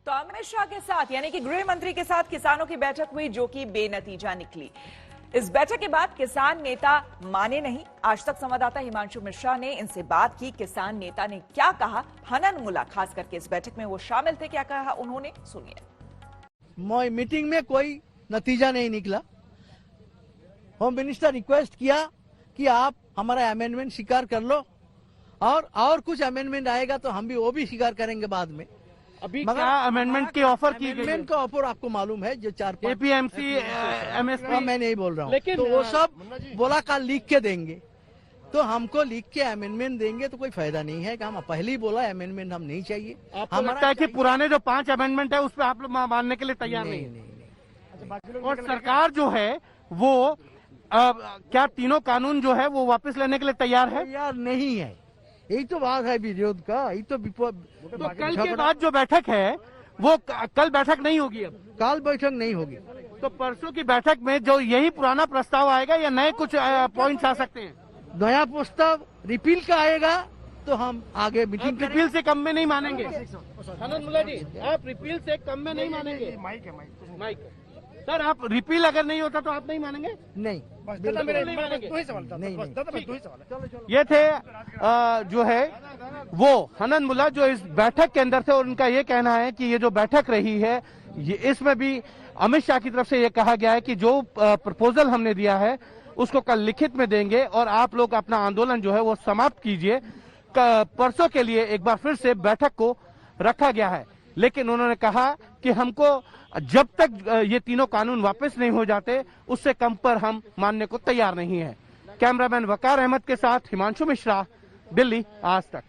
तो अमित शाह के साथ यानी कि गृह मंत्री के साथ किसानों की बैठक हुई जो कि बेनतीजा निकली। इस बैठक के बाद किसान नेता माने नहीं। आज तक संवाददाता हिमांशु मिश्रा ने इनसे बात की। किसान नेता ने क्या कहा, हनन मुल्ला खास करके इस बैठक में वो शामिल थे, क्या कहा उन्होंने, सुनिए। मीटिंग में कोई नतीजा नहीं निकला। होम मिनिस्टर रिक्वेस्ट किया कि आप हमारा अमेंडमेंट स्वीकार कर लो और कुछ अमेंडमेंट आएगा तो हम भी वो भी स्वीकार करेंगे बाद में। अभी क्या अमेंडमेंट की ऑफर की गई? अमेंडमेंट का ऑफर आपको मालूम है, जो 4 एपीएमसी एमएसपी, मैं नहीं बोल रहा हूँ, लेकिन तो वो सब बोला कल लिख के देंगे, तो हमको लिख के अमेंडमेंट देंगे तो कोई फायदा नहीं है कि हम पहले ही बोला अमेंडमेंट हम नहीं चाहिए। आपको लगता है कि पुराने जो 5 अमेंडमेंट है उस पर आप लोग मानने के लिए तैयार नहीं। और सरकार जो है वो क्या तीनों कानून जो है वो वापस लेने के लिए तैयार है? तैयार नहीं है, यही तो बात है विरोध का। यही तो कल के बाद जो बैठक है वो कल बैठक नहीं होगी। अब कल बैठक नहीं होगी तो परसों की बैठक में जो यही पुराना प्रस्ताव आएगा या नए कुछ पॉइंट्स आ सकते हैं? नया प्रस्ताव रिपील का आएगा तो हम आगे मीटिंग रिपील से कम में नहीं मानेंगे। हनन मुल्ला जी, आप रिपील से कम में नहीं मानेंगे? माइक सर, आप रिपील अगर नहीं होता तो आप नहीं मानेंगे? नहीं, ये थे जो है वो हनन मुल्ला जो इस बैठक के अंदर थे, और उनका ये कहना है कि ये जो बैठक रही है इसमें भी अमित शाह की तरफ से ये कहा गया है कि जो प्रपोजल हमने दिया है उसको कल लिखित में देंगे और आप लोग अपना आंदोलन जो है वो समाप्त कीजिए। परसों के लिए एक बार फिर से बैठक को रखा गया है, लेकिन उन्होंने कहा कि हमको जब तक ये तीनों कानून वापस नहीं हो जाते उससे कम पर हम मानने को तैयार नहीं है। कैमरामैन वकार अहमद के साथ हिमांशु मिश्रा, दिल्ली आज तक।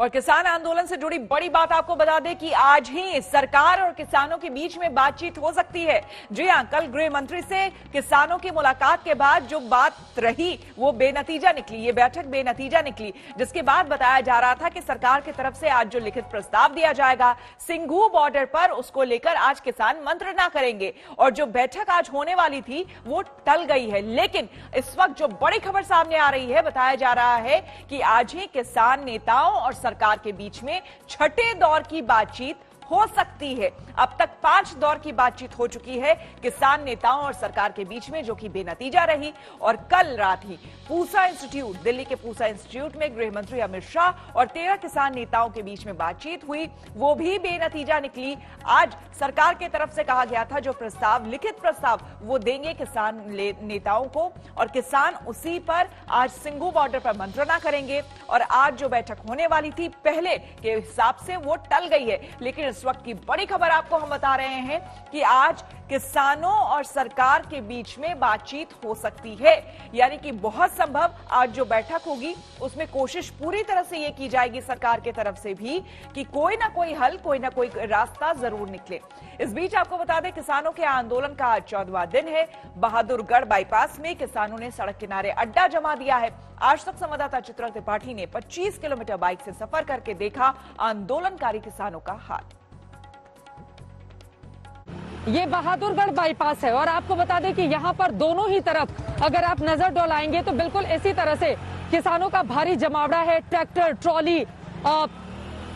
और किसान आंदोलन से जुड़ी बड़ी बात आपको बता दें कि आज ही सरकार और किसानों के बीच में बातचीत हो सकती है। जी हां, कल गृह मंत्री से किसानों की मुलाकात के बाद जो बात रही वो बेनतीजा निकली। ये बैठक बेनतीजा निकली, जिसके बाद बताया जा रहा था कि सरकार की तरफ से आज जो लिखित प्रस्ताव दिया जाएगा सिंघू बॉर्डर पर, उसको लेकर आज किसान मंत्रणा करेंगे। और जो बैठक आज होने वाली थी वो टल गई है। लेकिन इस वक्त जो बड़ी खबर सामने आ रही है, बताया जा रहा है कि आज ही किसान नेताओं और सरकार के बीच में छठे दौर की बातचीत हो सकती है। अब तक 5 दौर की बातचीत हो चुकी है किसान नेताओं और सरकार के बीच में, जो कि बेनतीजा रही। और कल रात ही पूसा इंस्टीट्यूट, दिल्ली के पूसा इंस्टीट्यूट में गृह मंत्री अमित शाह और 13 किसान नेताओं के बीच में बातचीत हुई, वो भी बेनतीजा निकली। आज सरकार की तरफ से कहा गया था जो प्रस्ताव, लिखित प्रस्ताव वो देंगे किसान नेताओं को, और किसान उसी पर आज सिंघू बॉर्डर पर मंत्रणा करेंगे। और आज जो बैठक होने वाली थी पहले के हिसाब से वो टल गई है। लेकिन इस वक्त की बड़ी खबर आपको हम बता रहे हैं कि आज किसानों और सरकार के बीच में बातचीत हो सकती है। यानी कि बहुत संभव आज जो बैठक होगी उसमें कोशिश पूरी तरह से ये की जाएगी सरकार की तरफ से भी कि कोई ना कोई हल, कोई ना कोई रास्ता जरूर निकले। इस बीच आपको बता दें किसानों के आंदोलन का आज 14वां दिन है। बहादुरगढ़ बाईपास में किसानों ने सड़क किनारे अड्डा जमा दिया है। आज तक संवाददाता चित्रा त्रिपाठी ने 25 किलोमीटर बाइक से सफर करके देखा आंदोलनकारी किसानों का हाल। ये बहादुरगढ़ बाईपास है और आपको बता दें कि यहाँ पर दोनों ही तरफ अगर आप नजर डोलाएंगे तो बिल्कुल इसी तरह से किसानों का भारी जमावड़ा है। ट्रैक्टर, ट्रॉली,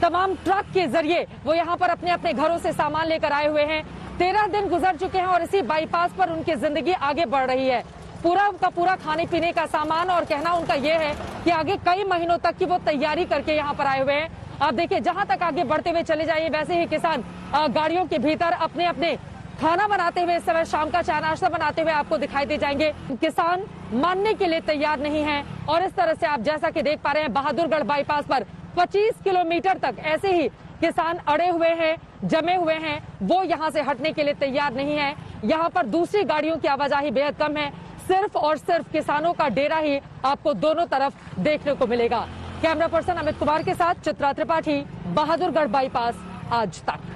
तमाम ट्रक के जरिए वो यहाँ पर अपने अपने घरों से सामान लेकर आए हुए हैं। 13 दिन गुजर चुके हैं और इसी बाईपास पर उनकी जिंदगी आगे बढ़ रही है। पूरा का पूरा खाने पीने का सामान, और कहना उनका ये है कि आगे कई महीनों तक की वो तैयारी करके यहाँ पर आए हुए हैं। आप देखिए, जहां तक आगे बढ़ते हुए चले जाइए वैसे ही किसान गाड़ियों के भीतर अपने अपने खाना बनाते हुए, इस समय शाम का चाय नाश्ता बनाते हुए आपको दिखाई दे जाएंगे। किसान मानने के लिए तैयार नहीं है। और इस तरह से आप जैसा कि देख पा रहे हैं बहादुरगढ़ बाईपास पर 25 किलोमीटर तक ऐसे ही किसान अड़े हुए हैं, जमे हुए हैं, वो यहाँ से हटने के लिए तैयार नहीं है। यहाँ पर दूसरी गाड़ियों की आवाजाही बेहद कम है, सिर्फ और सिर्फ किसानों का डेरा ही आपको दोनों तरफ देखने को मिलेगा। कैमरा पर्सन अमित कुमार के साथ चित्रा त्रिपाठी, बहादुरगढ़ बाईपास आज तक।